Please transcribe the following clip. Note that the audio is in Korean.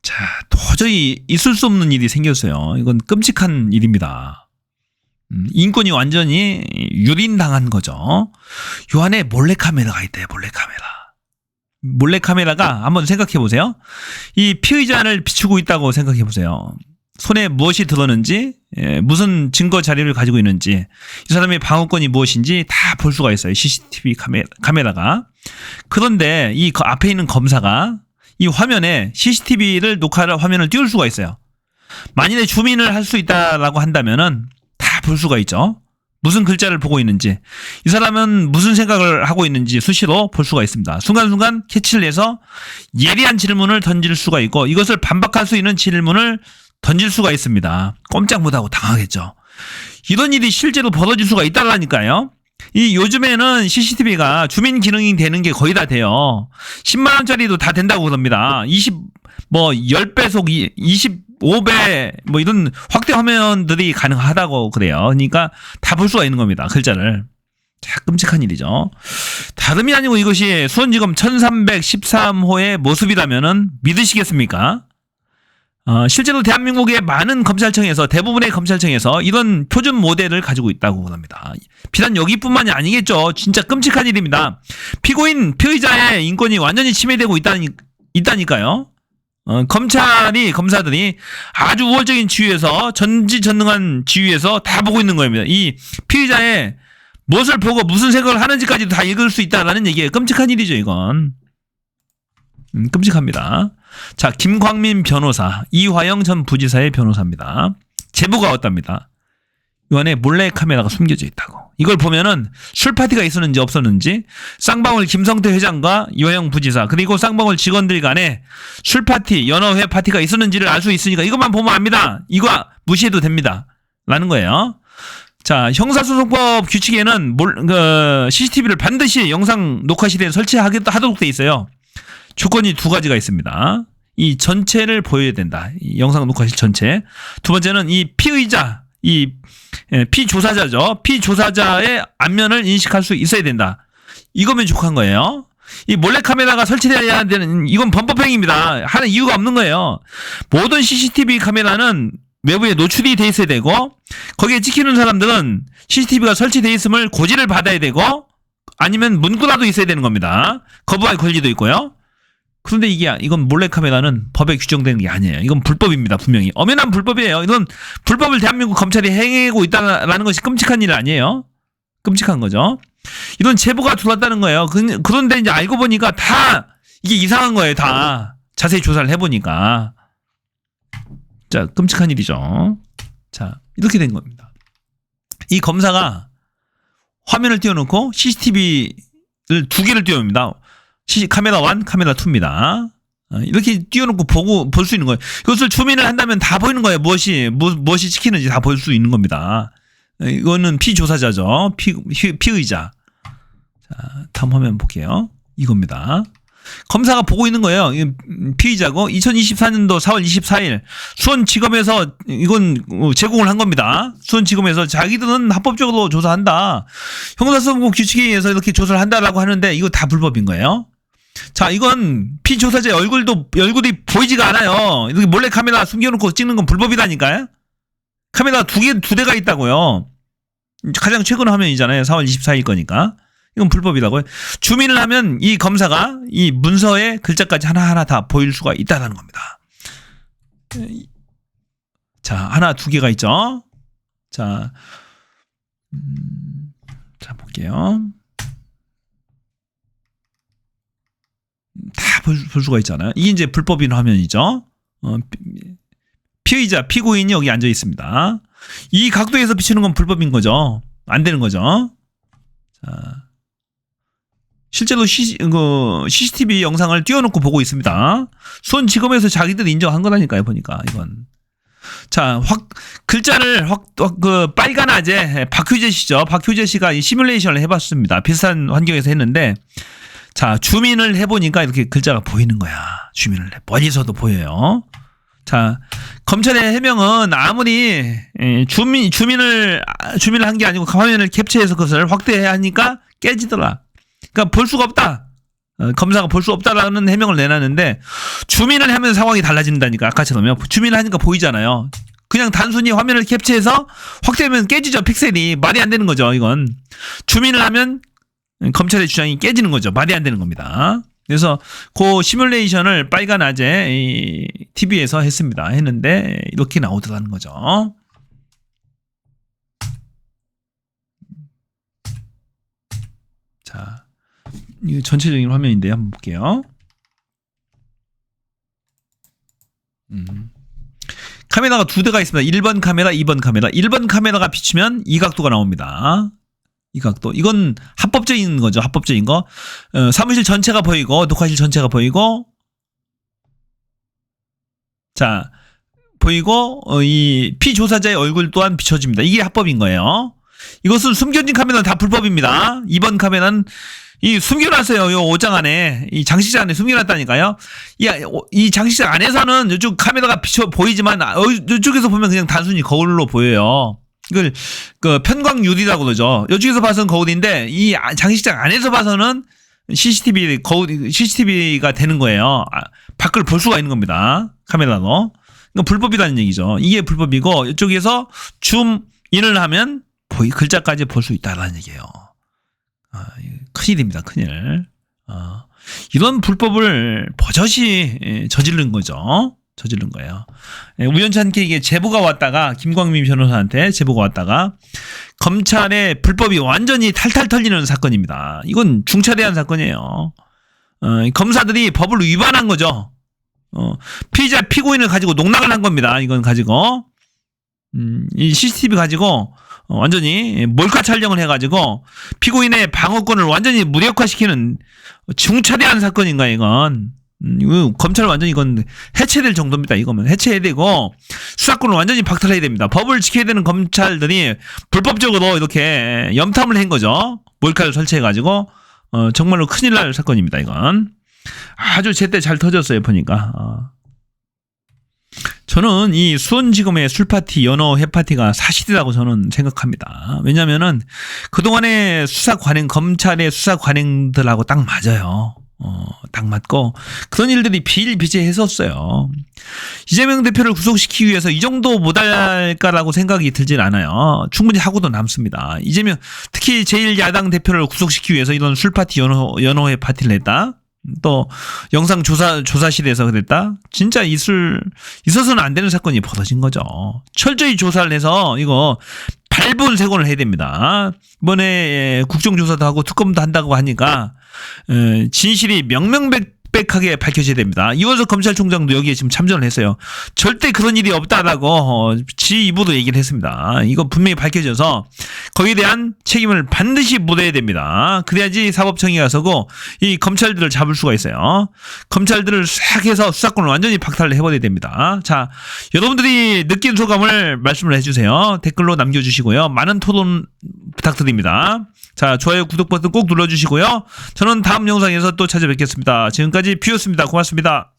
자, 도저히 있을 수 없는 일이 생겼어요. 이건 끔찍한 일입니다. 인권이 완전히 유린당한 거죠. 요 안에 몰래카메라가 있대요. 몰래카메라가 한번 생각해 보세요. 이 피의자를 비추고 있다고 생각해 보세요. 손에 무엇이 들었는지, 무슨 증거 자료를 가지고 있는지, 이 사람의 방어권이 무엇인지 다 볼 수가 있어요. CCTV 카메라가. 그런데 이 앞에 있는 검사가 이 화면에 CCTV를 녹화를 화면을 띄울 수가 있어요. 만일에 주민을 할 수 있다라고 한다면은 다 볼 수가 있죠. 무슨 글자를 보고 있는지, 이 사람은 무슨 생각을 하고 있는지 수시로 볼 수가 있습니다. 순간순간 캐치를 해서 예리한 질문을 던질 수가 있고, 이것을 반박할 수 있는 질문을 던질 수가 있습니다. 꼼짝 못하고 당하겠죠. 이런 일이 실제로 벌어질 수가 있다라니까요. 이 요즘에는 CCTV가 주민 기능이 되는 게 거의 다 돼요. 10만 원짜리도 다 된다고 그럽니다. 10배속, 25배, 이런 확대 화면들이 가능하다고 그래요. 그러니까 다 볼 수가 있는 겁니다. 글자를. 자, 끔찍한 일이죠. 다름이 아니고 이것이 수원지검 1313호의 모습이라면은 믿으시겠습니까? 실제로 대한민국의 많은 검찰청에서, 대부분의 검찰청에서 이런 표준 모델을 가지고 있다고 합니다. 비단 여기뿐만이 아니겠죠. 진짜 끔찍한 일입니다. 피의자의 인권이 완전히 침해되고 있다니까요. 검사들이 아주 우월적인 지위에서, 전지전능한 지위에서 다 보고 있는 겁니다. 이 피의자의 무엇을 보고 무슨 생각을 하는지까지도 다 읽을 수 있다라는 얘기예요. 끔찍한 일이죠, 이건. 끔찍합니다. 자, 김광민 변호사, 이화영 전 부지사의 변호사입니다. 제보가 왔답니다. 이 안에 몰래카메라가 숨겨져 있다고. 이걸 보면은 술파티가 있었는지 없었는지, 쌍방울 김성태 회장과 이화영 부지사, 그리고 쌍방울 직원들 간에 술파티, 연어회 파티가 있었는지를 알 수 있으니까 이것만 보면 압니다. 이거 무시해도 됩니다. 라는 거예요. 자, 형사소송법 규칙에는 CCTV를 반드시 영상 녹화 시대에 설치하도록 돼 있어요. 조건이 두 가지가 있습니다. 이 전체를 보여야 된다. 이 영상 녹화실 전체. 두 번째는 이 피의자, 피조사자죠. 피조사자의 안면을 인식할 수 있어야 된다. 이거면 족한 거예요. 이 몰래카메라가 설치되어야 되는, 이건 범법행위입니다. 하는 이유가 없는 거예요. 모든 CCTV 카메라는 외부에 노출이 돼 있어야 되고, 거기에 찍히는 사람들은 CCTV가 설치되어 있음을 고지를 받아야 되고, 아니면 문구라도 있어야 되는 겁니다. 거부할 권리도 있고요. 그런데 이건 몰래카메라는 법에 규정되는 게 아니에요. 이건 불법입니다. 분명히. 엄연한 불법이에요. 이건 불법을 대한민국 검찰이 행하고 있다는 것이 끔찍한 일 아니에요. 끔찍한 거죠. 이런 제보가 들어왔다는 거예요. 그런데 이제 알고 보니까 다 이게 이상한 거예요. 다 자세히 조사를 해보니까. 자, 끔찍한 일이죠. 자, 이렇게 된 겁니다. 이 검사가 화면을 띄워놓고 CCTV를 2개를 띄워놓습니다. 카메라 1, 카메라 2입니다. 이렇게 띄워놓고 볼 수 있는 거예요. 이것을 주민을 한다면 다 보이는 거예요. 무엇이 찍히는지 다 볼 수 있는 겁니다. 이거는 피조사자죠. 피의자. 자, 다음 화면 볼게요. 이겁니다. 검사가 보고 있는 거예요. 피의자고 2024년도 4월 24일 수원지검에서 이건 제공을 한 겁니다. 수원지검에서 자기들은 합법적으로 조사한다. 형사소송법 규칙에 의해서 이렇게 조사를 한다라고 하는데 이거 다 불법인 거예요. 자, 이건 피조사자의 얼굴이 보이지가 않아요. 이렇게 몰래 카메라 숨겨놓고 찍는 건 불법이라니까요. 카메라 두 대가 있다고요. 가장 최근 화면이잖아요. 4월 24일 거니까. 이건 불법이라고요. 주민을 하면 이 검사가 이 문서의 글자까지 하나하나 다 보일 수가 있다는 겁니다. 자, 하나, 2개가 있죠. 자, 볼게요. 다 볼 수가 있잖아요. 이게 이제 불법인 화면이죠. 피의자, 피고인이 여기 앉아 있습니다. 이 각도에서 비추는 건 불법인 거죠. 안 되는 거죠. 자. 실제로 CCTV 영상을 띄워놓고 보고 있습니다. 수원지검에서 자기들이 인정한 거라니까요, 보니까, 이건. 자, 글자를 빨간아재, 박효재 씨죠. 박효재 씨가 이 시뮬레이션을 해봤습니다. 비슷한 환경에서 했는데, 자, 주민을 해보니까 이렇게 글자가 보이는 거야. 멀리서도 보여요. 자, 검찰의 해명은 아무리, 주민을 한 게 아니고 화면을 캡처해서 그것을 확대해야 하니까 깨지더라. 그러니까 볼 수가 없다. 검사가 볼 수 없다라는 해명을 내놨는데 주민을 하면 상황이 달라진다니까. 아까처럼요. 주민을 하니까 보이잖아요. 그냥 단순히 화면을 캡처해서 확대하면 깨지죠. 픽셀이. 말이 안 되는 거죠. 이건. 주민을 하면 검찰의 주장이 깨지는 거죠. 말이 안 되는 겁니다. 그래서 그 시뮬레이션을 빨간 아재 이 TV에서 했습니다. 했는데 이렇게 나오더라는 거죠. 자, 이 전체적인 화면인데 한번 볼게요. 카메라가 두 대가 있습니다. 1번 카메라, 2번 카메라. 1번 카메라가 비추면 이 각도가 나옵니다. 이 각도. 이건 합법적인 거죠. 합법적인 거. 사무실 전체가 보이고, 녹화실 전체가 보이고, 자, 보이고, 이 피조사자의 얼굴 또한 비춰집니다. 이게 합법인 거예요. 이것은 숨겨진 카메라는 다 불법입니다. 2번 카메라는 이 숨겨놨어요. 이 옷장 안에, 이 장식장 안에 숨겨놨다니까요. 이 장식장 안에서는 이쪽 카메라가 비춰 보이지만 이쪽에서 보면 그냥 단순히 거울로 보여요. 이걸 그 편광유리라고 그러죠. 이쪽에서 봐서는 거울인데 이 장식장 안에서 봐서는 CCTV가 되는 거예요. 밖을 볼 수가 있는 겁니다. 카메라로. 그러니까 불법이라는 얘기죠. 이게 불법이고 이쪽에서 줌인을 하면 글자까지 볼 수 있다라는 얘기예요. 큰일입니다. 큰일. 이런 불법을 버젓이 저지른 거죠. 저지른 거예요. 우연찮게 이게 제보가 왔다가 김광민 변호사한테 제보가 왔다가 검찰의 불법이 완전히 탈탈 털리는 사건입니다. 이건 중차대한 사건이에요. 검사들이 법을 위반한 거죠. 피의자 피고인을 가지고 농락을 한 겁니다. 이건 가지고 이 CCTV 가지고 완전히 몰카 촬영을 해가지고 피고인의 방어권을 완전히 무력화시키는 중차대한 사건인가 이건. 검찰 완전히 이건 해체될 정도입니다. 이거면 해체해야 되고 수사권을 완전히 박탈해야 됩니다. 법을 지켜야 되는 검찰들이 불법적으로 이렇게 염탐을 한 거죠. 몰카를 설치해가지고 정말로 큰일 날 사건입니다. 이건 아주 제때 잘 터졌어요. 보니까. 저는 이 수원지검의 술파티, 연어 회파티가 사실이라고 저는 생각합니다. 왜냐면은 그동안의 검찰의 수사 관행들하고 딱 맞아요. 딱 맞고 그런 일들이 비일비재했었어요. 이재명 대표를 구속시키기 위해서 이 정도 못할까라고 생각이 들진 않아요. 충분히 하고도 남습니다. 이재명 특히 제1야당 대표를 구속시키기 위해서 이런 술파티, 연어회 파티를 했다. 또 영상 조사실에서 그랬다. 진짜 있어서는 안 되는 사건이 벌어진 거죠. 철저히 조사를 해서 이거 발본색원을 해야 됩니다. 이번에 국정조사도 하고 특검도 한다고 하니까 진실이 명명백백하게 밝혀져야 됩니다. 이원석 검찰총장도 여기에 지금 참전을 했어요. 절대 그런 일이 없다라고 지 입으로 얘기를 했습니다. 이거 분명히 밝혀져서 거기에 대한 책임을 반드시 물어야 됩니다. 그래야지 사법청의가 서고 이 검찰들을 잡을 수가 있어요. 검찰들을 싹 해서 수사권을 완전히 박탈을 해버려야 됩니다. 자, 여러분들이 느낀 소감을 말씀을 해주세요. 댓글로 남겨주시고요. 많은 토론 부탁드립니다. 자, 좋아요, 구독 버튼 꼭 눌러주시고요. 저는 다음 영상에서 또 찾아뵙겠습니다. 지금까지 뷰였습니다. 고맙습니다.